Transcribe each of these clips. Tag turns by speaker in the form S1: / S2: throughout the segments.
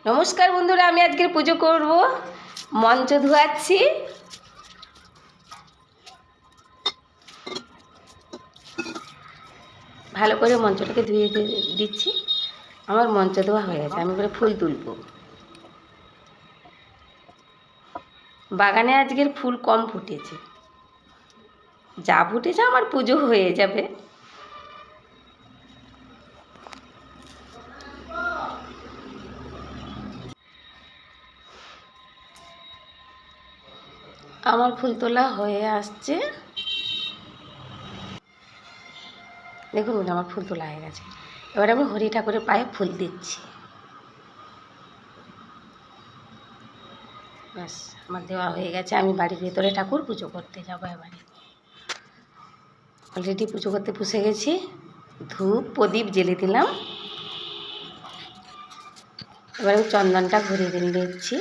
S1: নমস্কার বন্ধুরা, আমি আজকে পুজো করব। মঞ্চ ধোয়াচ্ছি। ভালো করে মঞ্চটাকে ধুয়ে দিচ্ছি। আমার মঞ্চ ধোয়া হয়ে গেছে, আমি করে ফুল তুলব। বাগানে আজকের ফুল কম ফুটেছে, যা ফুটেছে আমার পুজো হয়ে যাবে। আমার ফুল তোলা হয়ে আসছে, দেখুন আমার ফুল তোলা হয়ে গেছে। এবার আমি হরি ঠাকুরের পায়ে ফুল দিচ্ছি। ব্যাস, আমার দেওয়া হয়ে গেছে। আমি বাড়ির ভেতরে ঠাকুর পুজো করতে যাবো। এবারে অলরেডি পুজো করতে বসে গেছি। ধূপ প্রদীপ জ্বেলে দিলাম। এবারে চন্দনটা ঘুরিয়ে দিচ্ছি।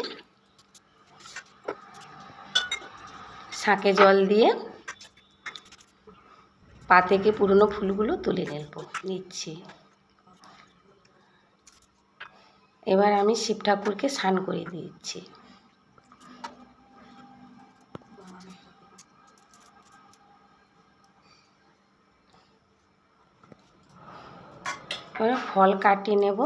S1: শাঁকে জল দিয়ে পা থেকে পুরনো ফুলগুলো তুলে নিচ্ছি। এবার আমি শিব ঠাকুরকে স্নান করে দিচ্ছি। এবার ফল কাটিয়ে নেব।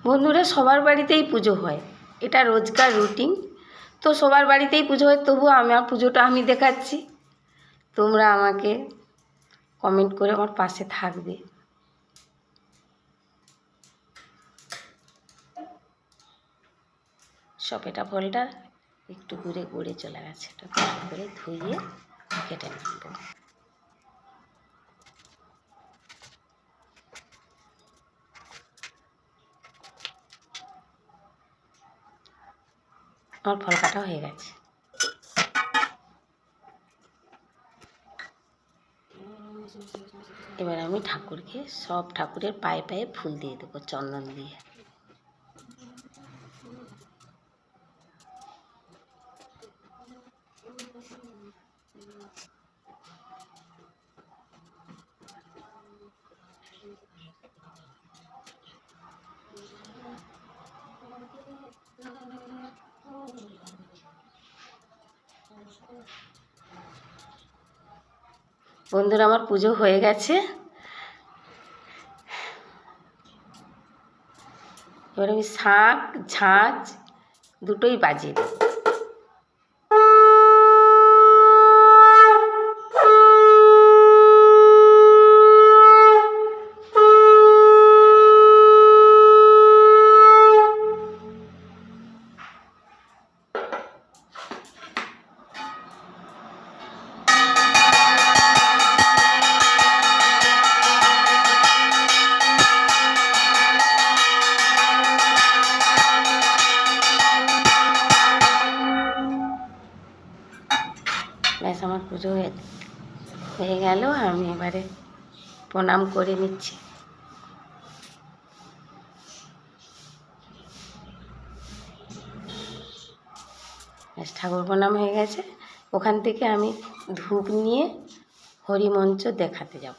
S1: বন্ধুরা, সবার বাড়িতেই পুজো হয়, এটা রোজকার রুটিন। তো সবার বাড়িতেই পুজো হয়, তবুও আমার পুজোটা আমি দেখাচ্ছি। তোমরা আমাকে কমেন্ট করে আমার পাশে থাকবে। সপেটা ফলটা একটু ঘুরে চলে গেছে, এটা ভালো করে ধুয়ে কেটে নেব। আমার ফল কাটা হয়ে গেছে। এবার আমি ঠাকুরকে সব ঠাকুরের পায়ে পায়ে ফুল দিয়ে দেবো চন্দন দিয়ে। বন্ধুরা, আমার পুজো হয়ে গেছে। এবার আমি শাঁখ ঝাঁঝ দুটোই বাজিয়ে দেব। ব্যাস, আমার পুজো হয়ে গেল। আমি এবারে প্রণাম করে নিচ্ছি। ব্যাস, ঠাকুর প্রণাম হয়ে গেছে। ওখান থেকে আমি ধূপ নিয়ে হরিমঞ্চ দেখাতে যাব।